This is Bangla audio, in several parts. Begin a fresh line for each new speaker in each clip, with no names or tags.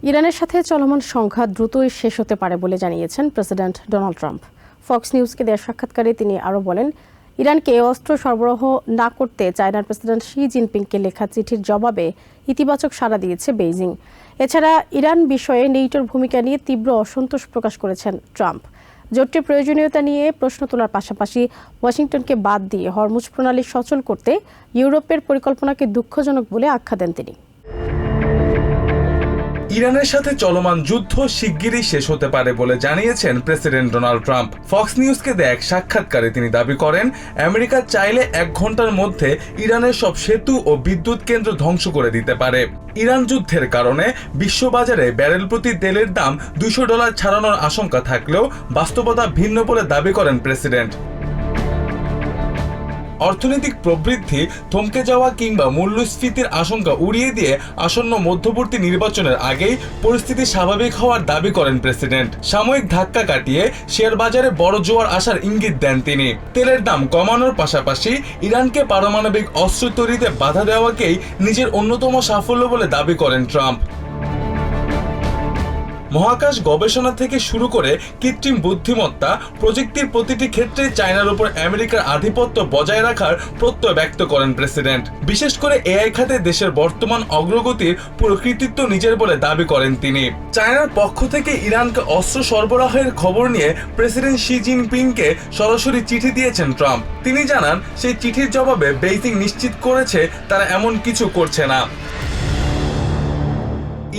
ইরানের সাথে চলমান সংঘাত দ্রুতই শেষ হতে পারে বলে জানিয়েছেন প্রেসিডেন্ট ডোনাল্ড ট্রাম্প। ফক্স নিউজকে দেওয়া সাক্ষাৎকারে তিনি আরও বলেন, ইরানকে অস্ত্র সরবরাহ না করতে চায়নার প্রেসিডেন্ট শি জিনপিংকে লেখা চিঠির জবাবে ইতিবাচক সাড়া দিয়েছে বেইজিং। এছাড়া ইরান বিষয়ে নেটোর ভূমিকা নিয়ে তীব্র অসন্তোষ প্রকাশ করেছেন ট্রাম্প। জোটটির প্রয়োজনীয়তা নিয়ে প্রশ্ন তোলার পাশাপাশি ওয়াশিংটনকে বাদ দিয়ে হরমুজ প্রণালী সচল করতে ইউরোপের পরিকল্পনাকে দুঃখজনক বলে আখ্যা দেন তিনি।
ইরানের সাথে চলমান যুদ্ধ শিগগিরই শেষ হতে পারে বলে জানিয়েছেন প্রেসিডেন্ট ডোনাল্ড ট্রাম্প। ফক্স নিউজকে দেয়া এক সাক্ষাৎকারে তিনি দাবি করেন, আমেরিকা চাইলে 1 ঘন্টার মধ্যে ইরানের সব সেতু ও বিদ্যুৎ কেন্দ্র ধ্বংস করে দিতে পারে। ইরান যুদ্ধের কারণে বিশ্ববাজারে ব্যারেল প্রতি তেলের দাম $200 ছাড়ানোর আশঙ্কা থাকলেও বাস্তবতা ভিন্ন বলে দাবি করেন প্রেসিডেন্ট। অর্থনৈতিক প্রবৃদ্ধি থমকে যাওয়া কিংবা মূল্যস্ফীতির আশঙ্কা উড়িয়ে দিয়ে আসন্ন মধ্যবর্তী নির্বাচনের আগেই পরিস্থিতি স্বাভাবিক হওয়ার দাবি করেন প্রেসিডেন্ট। সাময়িক ধাক্কা কাটিয়ে শেয়ার বাজারে বড় জোয়ার আসার ইঙ্গিত দেন তিনি। তেলের দাম কমানোর পাশাপাশি ইরানকে পারমাণবিক অস্ত্র তৈরিতে বাধা দেওয়াকেই নিজের অন্যতম সাফল্য বলে দাবি করেন ট্রাম্প। মহাকাশ গবেষণা থেকে শুরু করে কৃত্রিম বুদ্ধিমত্তা প্রযুক্তির প্রতিটি ক্ষেত্রে চায়নার উপর আমেরিকার আধিপত্য বজায় রাখার প্রত্যয় ব্যক্ত করেন প্রেসিডেন্ট। বিশেষ করে এআই খাতে দেশের বর্তমান অগ্রগতির পুরো কৃতিত্ব নিজের বলে দাবি করেন তিনি। চায়নার পক্ষ থেকে ইরানকে অস্ত্র সরবরাহের খবর নিয়ে প্রেসিডেন্ট শি জিনপিংকে সরাসরি চিঠি দিয়েছেন ট্রাম্প। তিনি জানান, সেই চিঠির জবাবে বেইজিং নিশ্চিত করেছে তারা এমন কিছু করছে না।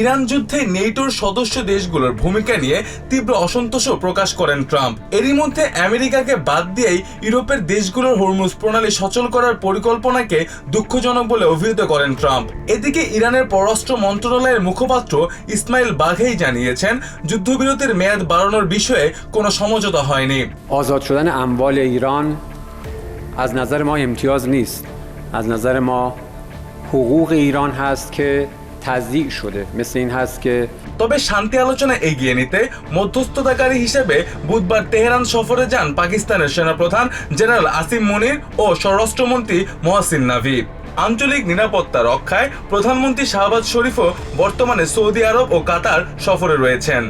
ইরান যুদ্ধে নেটোর সদস্য দেশগুলোর ভূমিকা নিয়ে তীব্র অসন্তোষও প্রকাশ করেন ট্রাম্প। এরই মধ্যে আমেরিকাকে বাদ দিয়েই ইউরোপের দেশগুলোর হরমুজ প্রণালী সচল করার পরিকল্পনাকে দুঃখজনক বলে অভিহিত করেন ট্রাম্প। এদিকে ইরানের পররাষ্ট্র মন্ত্রণালয়ের মুখপাত্র ইসমাইল বাঘেই জানিয়েছেন, যুদ্ধবিরতির মেয়াদ বাড়ানোর বিষয়ে কোনো সমঝোতা হয়নি।
آزاد شدن اموال ایران از نظر ما امتیاز نیست. از نظر ما حقوق ایران هست که تضییع شده. مثل این هست که
তবে শান্তি আলোচনা এগিয়ে নিতে মধ্যস্থতাকারী হিসেবে বুধবার তেহরান সফরে যান পাকিস্তানের সেনাপ্রধান জেনারেল আসিম মনির ও স্বরাষ্ট্রমন্ত্রী মহসিন নাকভি। আঞ্চলিক নিরাপত্তা রক্ষায় প্রধানমন্ত্রী শাহবাজ শরীফও বর্তমানে সৌদি আরব ও কাতার সফরে রয়েছেন।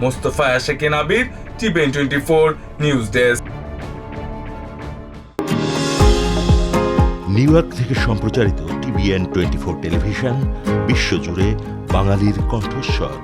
Mostafa Ashikin Abir, TVN 24 news desk.
New York থেকে সম্প্রচারিত টিভিএন 24 টেলিভিশন বিশ্বজুড়ে বাঙালির কণ্ঠস্বর।